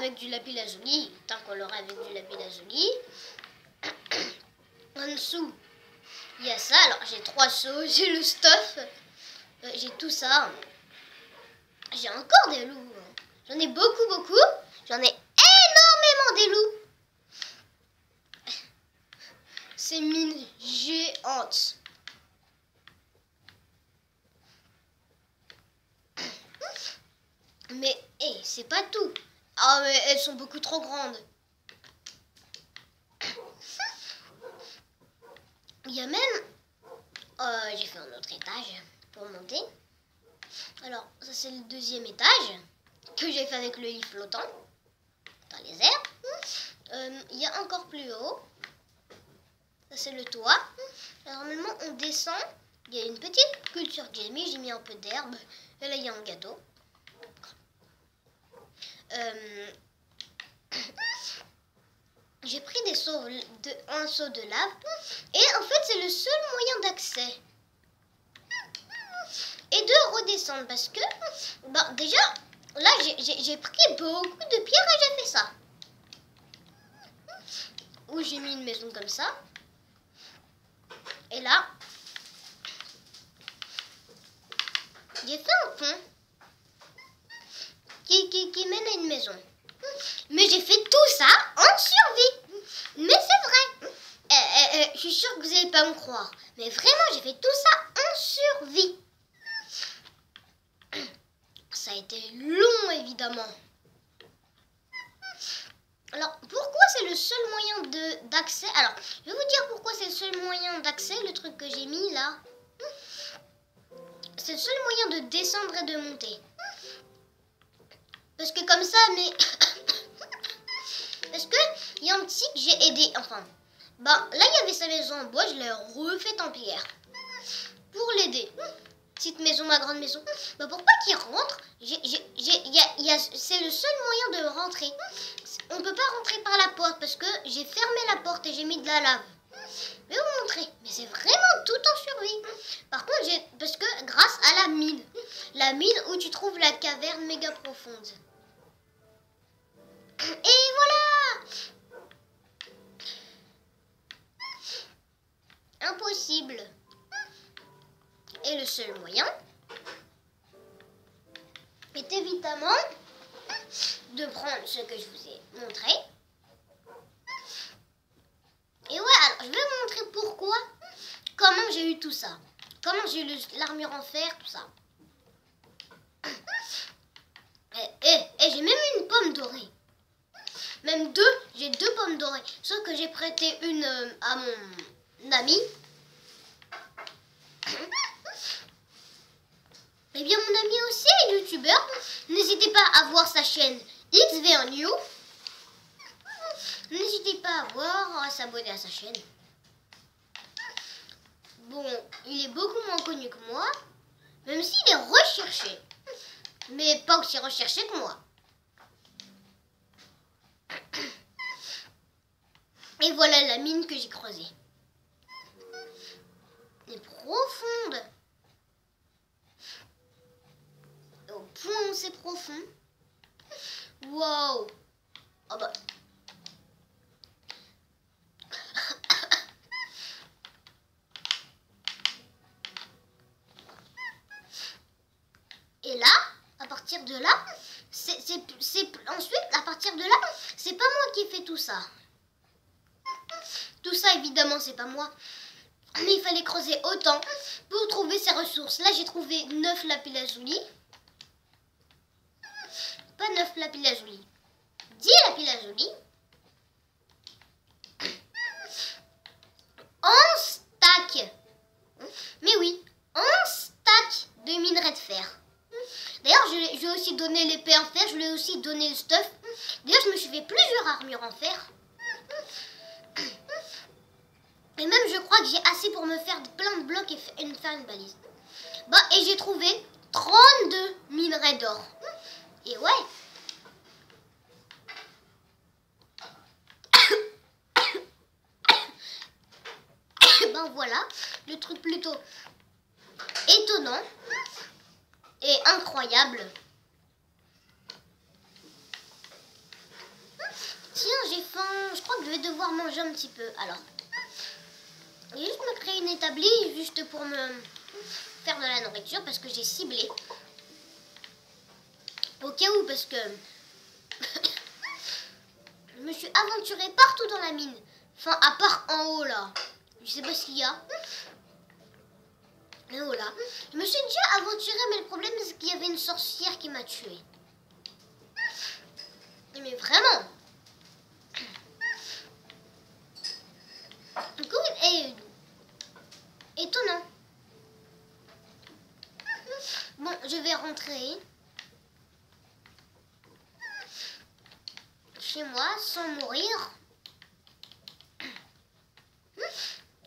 avec du lapis lazuli, teint coloré avec du lapis lazuli. En dessous, il y a ça. Alors, j'ai 3 seaux, j'ai le stuff, j'ai tout ça. J'ai encore des loups. J'en ai beaucoup. J'en ai énormément des loups. C'est mine géante. Mais, c'est pas tout. Ah, mais elles sont beaucoup trop grandes. Il y a même... j'ai fait un autre étage pour monter. Alors, ça c'est le 2e étage que j'ai fait avec le lit flottant dans les airs. Il y a encore plus haut. Ça c'est le toit. Alors, normalement, on descend. Il y a une petite culture que j'ai mis un peu d'herbe. Et là, il y a un gâteau. J'ai pris un seau de lave. Et en fait, c'est le seul moyen d'accès. Et de redescendre. Parce que, déjà, là, j'ai pris beaucoup de pierres et j'ai fait ça. Où j'ai mis une maison comme ça. Et là, j'ai fait un pont qui mène à une maison. Mais j'ai fait tout ça en survie. Mais c'est vrai. Je suis sûre que vous n'allez pas me croire. Mais vraiment, j'ai fait tout ça en survie. Ça a été long, évidemment. Alors, pourquoi c'est le seul moyen d'accès? Alors, je vais vous dire pourquoi c'est le seul moyen d'accès, le truc que j'ai mis là. C'est le seul moyen de descendre et de monter. Parce que comme ça, mais... Parce que il y a un petit que j'ai aidé, enfin... là, il y avait sa maison en bois, je l'ai refaite en pierre. Pour l'aider. Petite maison, ma grande maison. Pour pas qu'il rentre, c'est le seul moyen de rentrer. On peut pas rentrer par la porte parce que j'ai fermé la porte et j'ai mis de la lave. Je vais vous montrer. Mais c'est vraiment tout en survie. Par contre, parce que grâce à la mine. La mine où tu trouves la caverne méga profonde. Et voilà! Impossible. Et le seul moyen est évidemment de prendre ce que je vous ai montré. Et ouais, alors je vais vous montrer pourquoi, comment j'ai eu tout ça. Comment j'ai eu l'armure en fer, tout ça. Et j'ai même une pomme dorée. Même j'ai 2 pommes dorées. Sauf que j'ai prêté une à mon ami. Eh bien, mon ami aussi est youtubeur. N'hésitez pas à voir sa chaîne XVNU. N'hésitez pas à s'abonner à sa chaîne. Bon, il est beaucoup moins connu que moi. Même s'il est recherché. Mais pas aussi recherché que moi. Et voilà la mine que j'ai creusée. Elle est profonde. Au point où c'est profond. Wow. Oh bah. Et là, à partir de là, ensuite, à partir de là, c'est pas moi qui fais tout ça. Tout ça, évidemment, c'est pas moi. Mais il fallait creuser autant pour trouver ces ressources. Là, j'ai trouvé 9 lapis lazuli. Pas 9 lapis lazuli. 10 lapis lazuli. 11 stacks. Mais oui, 11 stacks de minerai de fer. D'ailleurs, je lui ai aussi donné l'épée en fer. Je lui ai aussi donné le stuff. D'ailleurs, je me suis fait plusieurs armures en fer. Et même, je crois que j'ai assez pour me faire plein de blocs et me faire une balise. Et j'ai trouvé 32 minerais d'or. Et ouais. Voilà, le truc plutôt étonnant et incroyable. vais devoir manger un petit peu. Alors, je vais juste me créer une établie juste pour me faire de la nourriture parce que j'ai ciblé. Au cas où, parce que je me suis aventurée partout dans la mine. Enfin, à part en haut là. Je sais pas ce qu'il y a. En haut là. Je me suis déjà aventurée, mais le problème c'est qu'il y avait une sorcière qui m'a tuée. Mais vraiment. Du coup, étonnant. Bon, je vais rentrer chez moi sans mourir.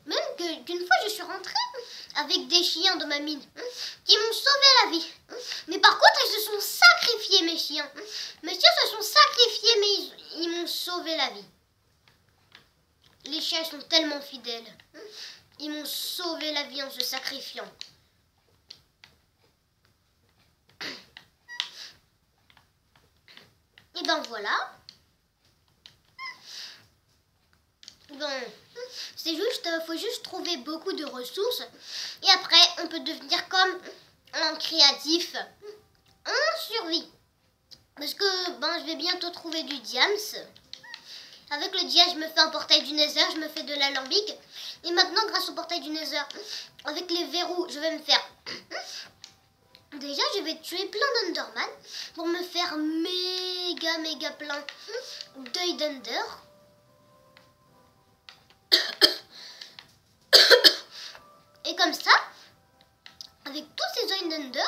Même qu'une fois je suis rentrée avec des chiens dans ma mine qui m'ont sauvé la vie. Mais par contre, ils se sont sacrifiés, mes chiens. Mes chiens se sont sacrifiés, mais ils m'ont sauvé la vie. Les chiens sont tellement fidèles. Ils m'ont sauvé la vie en se sacrifiant. Et ben voilà. Bon, c'est juste, faut juste trouver beaucoup de ressources. Et après, on peut devenir comme un créatif en survie. Parce que, ben, je vais bientôt trouver du diams. Avec le diamant, je me fais un portail du Nether, je me fais de l'alambic. Et maintenant, grâce au portail du Nether, avec les verrous, je vais me faire... Déjà, je vais tuer plein d'Enderman pour me faire méga plein d'œils d'Ender. Et comme ça, avec tous ces œils d'Ender,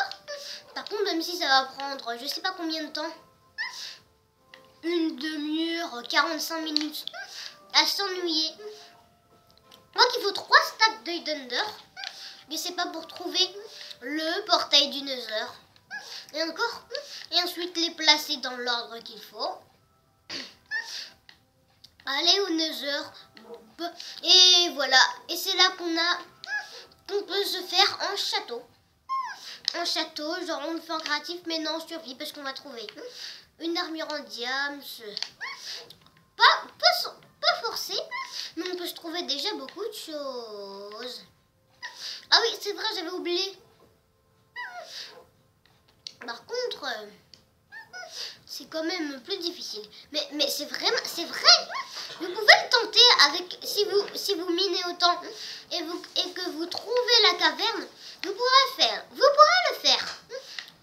par contre, même si ça va prendre je sais pas combien de temps, une demi-heure, 45 minutes, à s'ennuyer. Moi qu'il faut 3 stacks d'œils d'Ender, mais c'est pas pour trouver le portail du Nether. Et encore, et ensuite les placer dans l'ordre qu'il faut. Aller au Nether. Et voilà. Et c'est là qu'on peut se faire un château. Un château, genre on le fait en créatif, mais non en survie, parce qu'on va trouver une armure en diams. Pas forcé, mais on peut se trouver déjà beaucoup de choses. Ah oui, c'est vrai, j'avais oublié. Par contre, c'est quand même plus difficile. Mais c'est vrai. Vous pouvez le tenter avec si vous minez autant et que vous trouvez la caverne, vous pourrez le faire.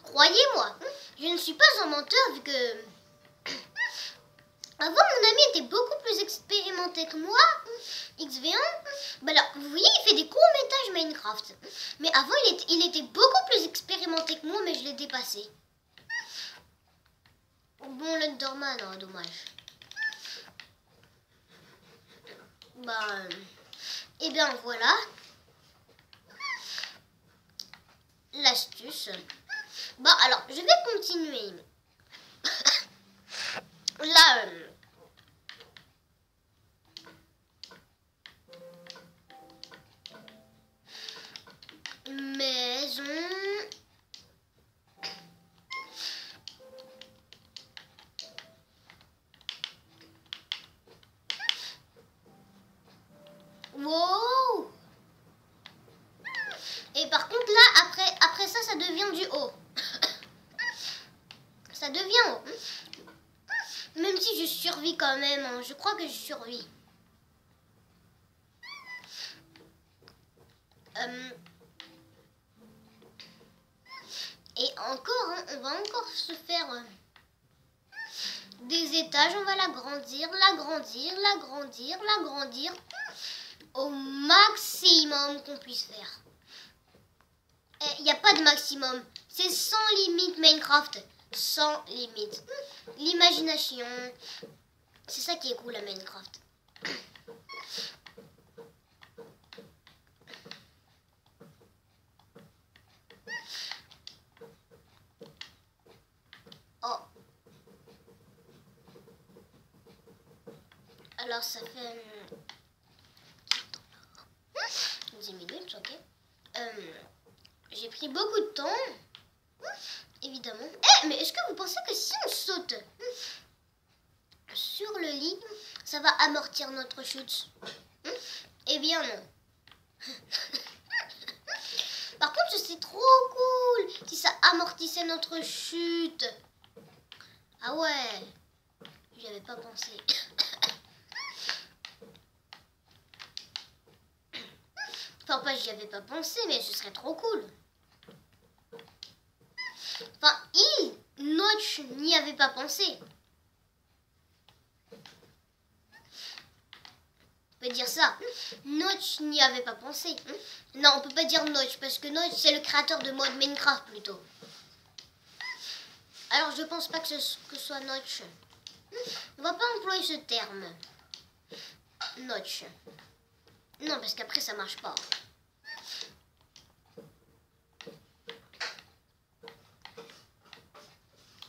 Croyez-moi, je ne suis pas un menteur vu que avant mon ami était beaucoup plus expérimenté que moi. XV1, bah alors, vous voyez, il fait des courts-métrages Minecraft. Mais avant, il était beaucoup plus expérimenté que moi, mais je l'ai dépassé. Bon, l'Enderman, oh, dommage. Bah, et bien voilà. L'astuce. Bah alors, je vais continuer. Là, maison. Wow. Et par contre là, après ça, ça devient du haut. Ça devient haut. Même si je survis quand même, hein, je crois que je survis. Et encore, hein, on va encore se faire des étages. On va l'agrandir au maximum qu'on puisse faire. Il n'y a pas de maximum. C'est sans limite Minecraft. Sans limite. L'imagination. C'est ça qui est cool à Minecraft. Oh. Alors ça fait 10 minutes, ok. J'ai pris beaucoup de temps. Évidemment. Mais est-ce que vous pensez que si on saute sur le lit, ça ça va amortir notre chute. Eh bien non. Par contre, c'est trop cool si ça amortissait notre chute. Ah ouais, j'y avais pas pensé. Enfin, pas j'y avais pas pensé, mais ce serait trop cool. Enfin, Notch n'y avait pas pensé. On peut dire ça. Notch n'y avait pas pensé. Non, on peut pas dire Notch parce que Notch c'est le créateur de mode Minecraft plutôt. Alors je pense pas que ce soit Notch. On va pas employer ce terme. Notch. Non, parce qu'après ça marche pas.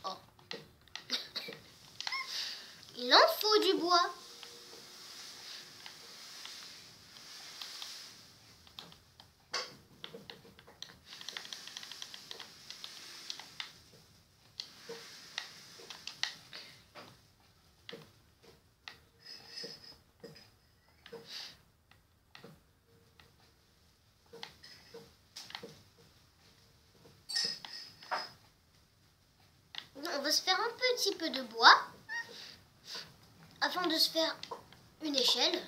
Oh. Il en faut du bois. On va se faire un petit peu de bois afin de se faire une échelle.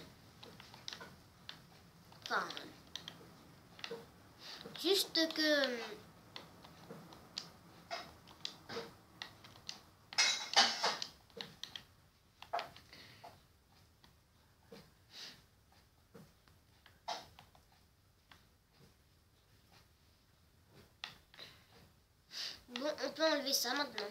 Enfin, juste que... Bon, on peut enlever ça maintenant.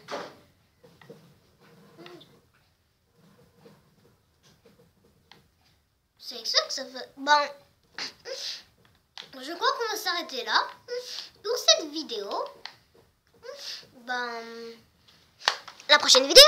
C'est ça que ça fait. Bon, je crois qu'on va s'arrêter là pour cette vidéo. Ben, la prochaine vidéo.